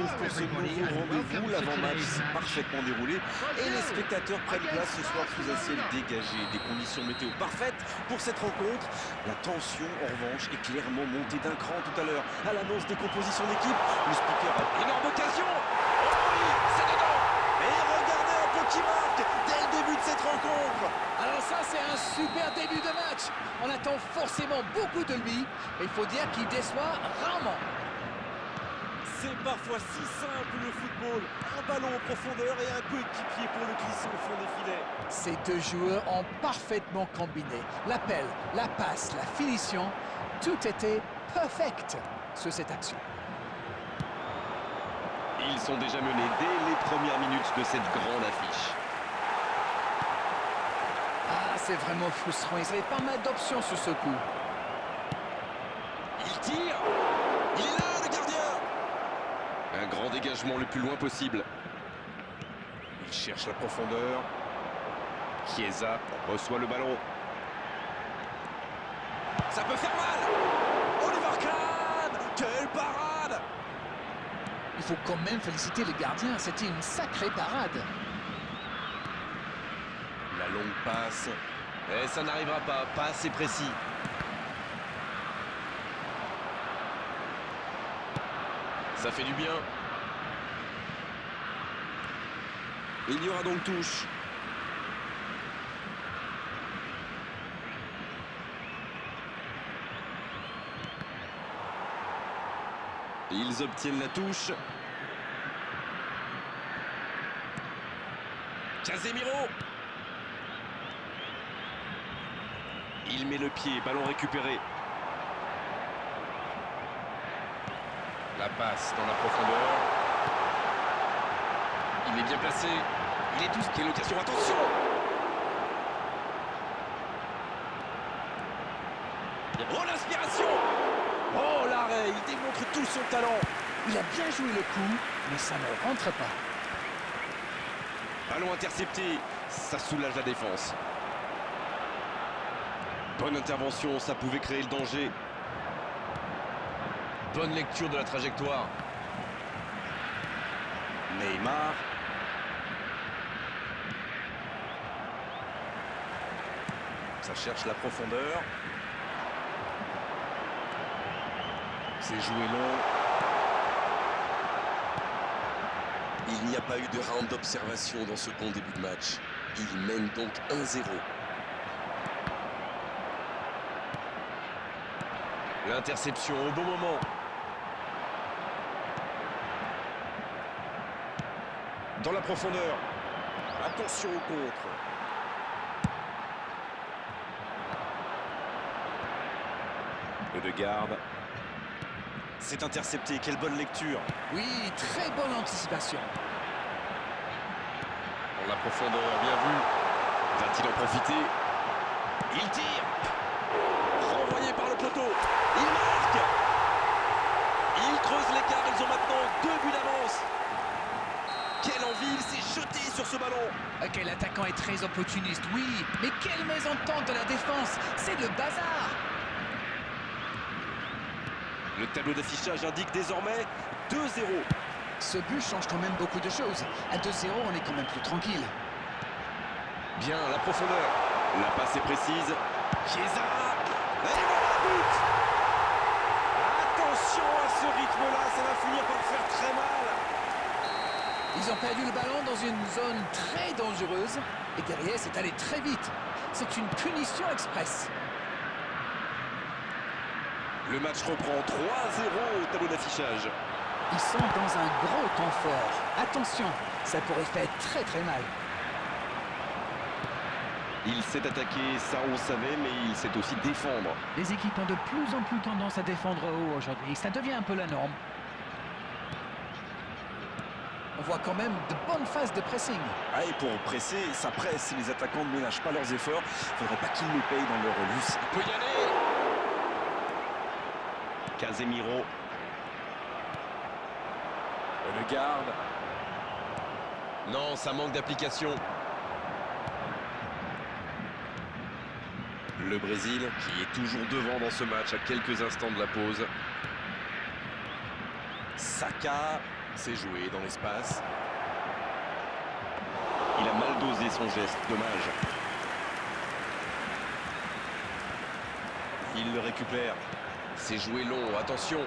retrouve pour ce nouveau rendez-vous. L'avant-match s'est parfaitement déroulé et les spectateurs prennent place ce soir sous un ciel dégagé. Des conditions météo parfaites pour cette rencontre. La tension, en revanche, est clairement montée d'un cran tout à l'heure à l'annonce des compositions d'équipe. Le speaker a énorme occasion. Oh oui, c'est dedans. Et regardez un peu qui marque dès le début de cette rencontre. Alors ça, c'est un super début de match. On attend forcément beaucoup de lui. Et il faut dire qu'il déçoit rarement. C'est parfois si simple le football. Un ballon en profondeur et un coéquipier pour le glisser au fond des filets. Ces deux joueurs ont parfaitement combiné. L'appel, la passe, la finition, tout était perfect sur cette action. Ils sont déjà menés dès les premières minutes de cette grande affiche. Ah, c'est vraiment frustrant. Ils avaient pas mal d'options sur ce coup. Il tire. Il est là, le gardien. Un grand dégagement le plus loin possible. Il cherche la profondeur. Chiesa reçoit le ballon. Ça peut faire mal. Oliver Kahn. Quelle parade. Il faut quand même féliciter le gardien. C'était une sacrée parade. La longue passe. Et ça n'arrivera pas assez précis. Ça fait du bien. Il y aura donc touche. Ils obtiennent la touche. Casemiro. Il met le pied, ballon récupéré. La passe dans la profondeur. Il est bien placé. Il est tout. Quelle occasion, attention! Oh, l'inspiration! Oh, l'arrêt! Il démontre tout son talent. Il a bien joué le coup, mais ça ne rentre pas. Ballon intercepté, ça soulage la défense. Bonne intervention, ça pouvait créer le danger. Bonne lecture de la trajectoire. Neymar. Ça cherche la profondeur. C'est joué long. Il n'y a pas eu de round d'observation dans ce bon début de match. Il mène donc 1-0. L'interception au bon moment. Dans la profondeur. Attention au contre. Ødegaard. C'est intercepté. Quelle bonne lecture. Oui, très bonne anticipation. Dans la profondeur, bien vu. Va-t-il en profiter? Il tire. Renvoyé par le poteau. Il marque. Il creuse l'écart. Ils ont maintenant 2 buts d'avance. Quelle envie. Il s'est jeté sur ce ballon. Ok, l'attaquant est très opportuniste, oui. Mais quelle mésentente de la défense. C'est le bazar. Le tableau d'affichage indique désormais 2-0. Ce but change quand même beaucoup de choses. À 2-0, on est quand même plus tranquille. Bien, la profondeur. La passe est précise. Chiesa. Et voilà le but. Attention à ce rythme-là, ça va finir par faire très mal. Ils ont perdu le ballon dans une zone très dangereuse. Et derrière, c'est allé très vite. C'est une punition express. Le match reprend 3-0 au tableau d'affichage. Ils sont dans un gros temps fort. Attention, ça pourrait faire très très mal. Il s'est attaqué, ça on le savait, mais il sait aussi défendre. Les équipes ont de plus en plus tendance à défendre haut aujourd'hui. Ça devient un peu la norme. On voit quand même de bonnes phases de pressing. Ah, et pour presser, ça presse. Si les attaquants ne ménagent pas leurs efforts, il ne faudrait pas qu'ils le payent dans leur luce. Il peut y aller. Casemiro. Ødegaard. Non, ça manque d'application. Le Brésil qui est toujours devant dans ce match à quelques instants de la pause. Saka. C'est joué dans l'espace. Il a mal dosé son geste, dommage. Il le récupère. C'est joué long, attention.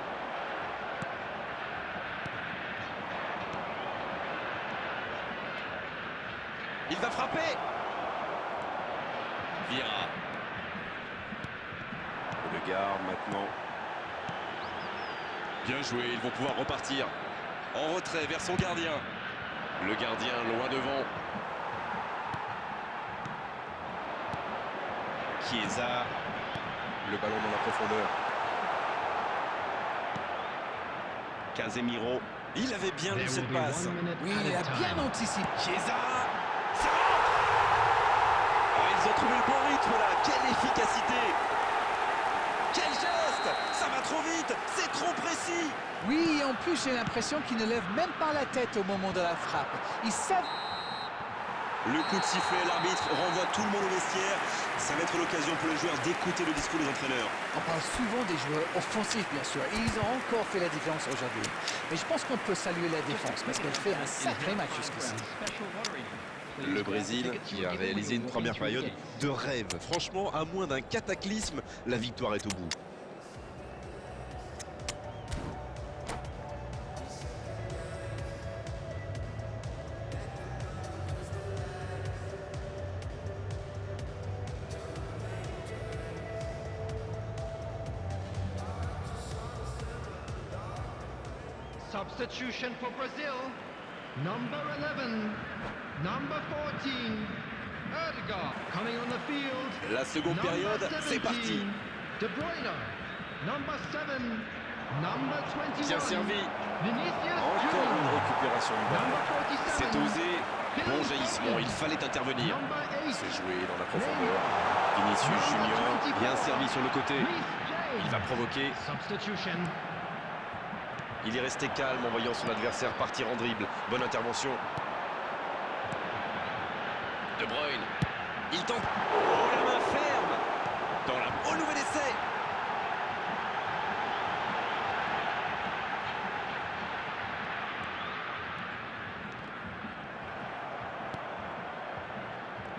Il va frapper. Vira. Le garde maintenant. Bien joué, ils vont pouvoir repartir. En retrait vers son gardien. Le gardien loin devant. Chiesa. Le ballon dans la profondeur. Casemiro. Il avait bien lu cette passe. Oui, il a bien anticipé. Chiesa. Ça rentre. Oh, ils ont trouvé le bon rythme là. Quelle efficacité. Quel geste. Ça va trop vite. C'est trop précis. Oui, et en plus, j'ai l'impression qu'il ne lève même pas la tête au moment de la frappe. Il savent... Le coup de sifflet, l'arbitre renvoie tout le monde au vestiaire. Ça va être l'occasion pour les joueurs d'écouter le discours des entraîneurs. On parle souvent des joueurs offensifs, bien sûr, et ils ont encore fait la différence aujourd'hui. Mais je pense qu'on peut saluer la défense, parce qu'elle fait un sacré match jusqu'ici. Le Brésil qui a réalisé une première période de rêve. Franchement, à moins d'un cataclysme, la victoire est au bout. Substitution for Brazil. Number 11. Number 14. Erdegaard coming on the field. La seconde Number période, c'est 17, parti. De Bruyne. Number 7. Number 21. Bien servi. Vinicius Encore une Junior. récupération de balle. Number 47. C'est osé. Bon jaillissement, il fallait intervenir. Number 8. C'est joué dans la profondeur. Vinicius Junior, bien servi sur le côté. Il va provoquer. Substitution. Il est resté calme en voyant son adversaire partir en dribble. Bonne intervention. De Bruyne. Il tente. Oh, la main ferme. Dans la... Oh, nouvel essai.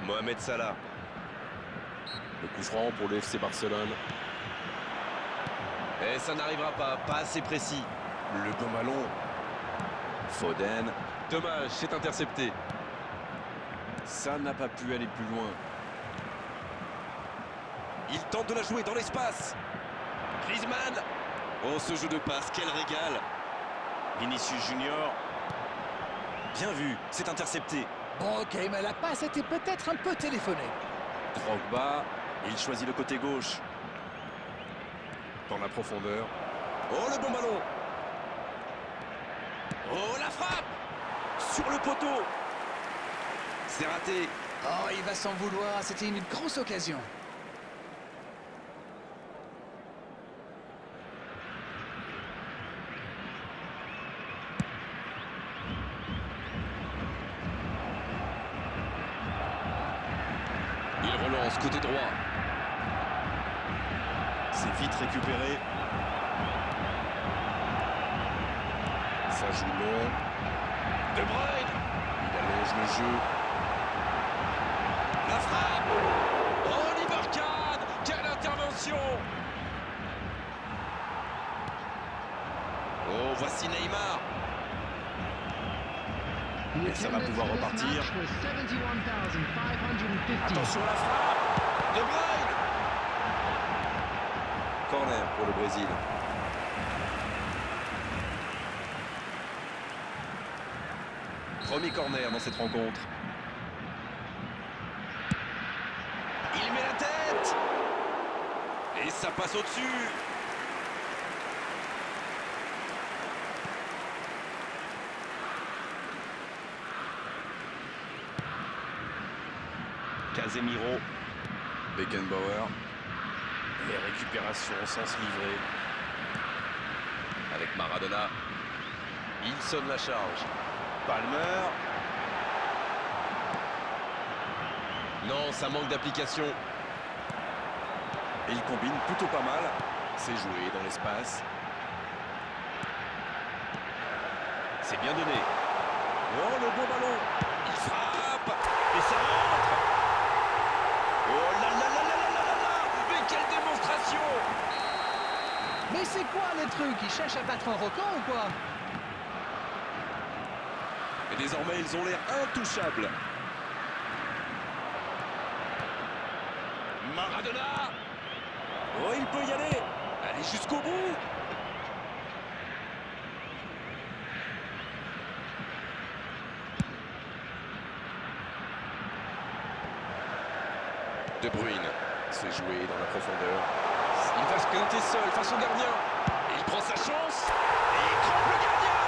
Mohamed Salah. Le coup franc pour le FC Barcelone. Et ça n'arrivera pas. Pas assez précis. Le bon ballon. Foden. Dommage, c'est intercepté. Ça n'a pas pu aller plus loin. Il tente de la jouer dans l'espace. Griezmann. Oh, ce jeu de passe, quel régal. Vinicius Junior. Bien vu, c'est intercepté. Bon, ok, mais la passe était peut-être un peu téléphonée. Drogba. Il choisit le côté gauche. Dans la profondeur. Oh, le bon ballon. Oh, la frappe. Sur le poteau. C'est raté. Oh, il va s'en vouloir, c'était une grosse occasion. Il relance côté droit. C'est vite récupéré. Ça joue long. De Bruyne. Il allonge le jeu. La frappe. Oliver Kahn. Quelle intervention. Oh, voici Neymar. The Et ça va attendance pouvoir for this repartir. match was 71,550. Attention à la frappe. De Bruyne. Corner pour le Brésil. Premier corner dans cette rencontre. Il met la tête. Et ça passe au-dessus. Casemiro. Beckenbauer. Et récupération au sens livré. Avec Maradona. Il sonne la charge. Palmer. Non, ça manque d'application. Et il combine plutôt pas mal. C'est joué dans l'espace. C'est bien donné. Oh, le beau ballon. Il frappe et ça rentre. Oh là là là là là là là là. Mais quelle démonstration! Mais c'est quoi le truc? Ils cherchent à battre un record ou quoi? Et désormais, ils ont l'air intouchables. Maradona! Oh, il peut y aller. Allez jusqu'au bout! De Bruyne, c'est joué dans la profondeur. Il va se planter seul face au gardien. Et il prend sa chance. Et il trompe le gardien.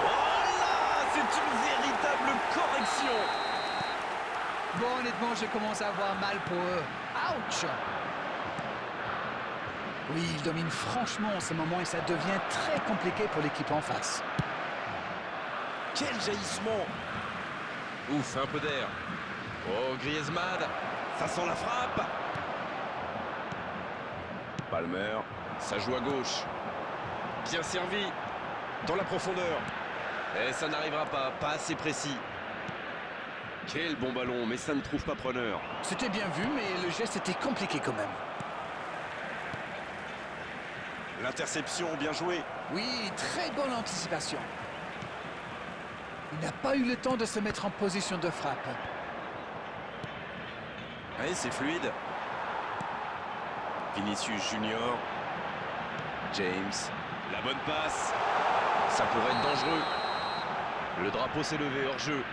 Oh là, c'est une véritable correction. Bon, honnêtement, je commence à avoir mal pour eux. Ouch! Oui, ils dominent franchement en ce moment et ça devient très compliqué pour l'équipe en face. Quel jaillissement. Ouf, un peu d'air. Oh, Griezmann, ça sent la frappe. Palmer, ça joue à gauche. Bien servi, dans la profondeur. Et ça n'arrivera pas assez précis. Quel bon ballon, mais ça ne trouve pas preneur. C'était bien vu, mais le geste était compliqué quand même. L'interception, bien joué. Oui, très bonne anticipation. Il n'a pas eu le temps de se mettre en position de frappe. Allez, c'est fluide. Vinicius Junior. James. La bonne passe. Ça pourrait être dangereux. Le drapeau s'est levé hors jeu.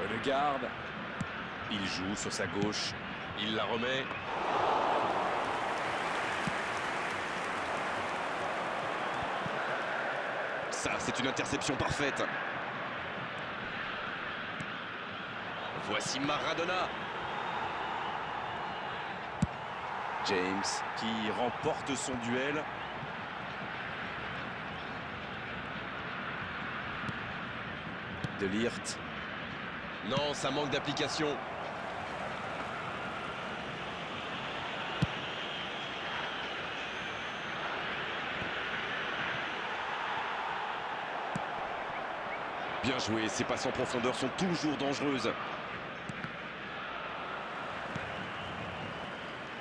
Odegaard. Il joue sur sa gauche. Il la remet. Ça, c'est une interception parfaite. Voici Maradona. James qui remporte son duel. De Ligt. Non, ça manque d'application. Bien joué, ces passes en profondeur sont toujours dangereuses.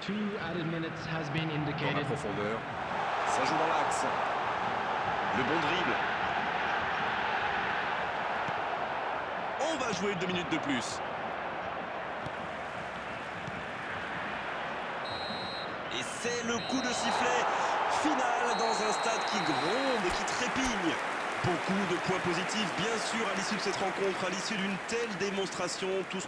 2 added minutes has been Dans la indicated. profondeur. Ça joue dans l'axe. Le bon dribble. On va jouer 2 minutes de plus. Et c'est le coup de sifflet final dans un stade qui gronde et qui trépigne. Beaucoup de points positifs, bien sûr, à l'issue de cette rencontre, à l'issue d'une telle démonstration. Tout ce qu'on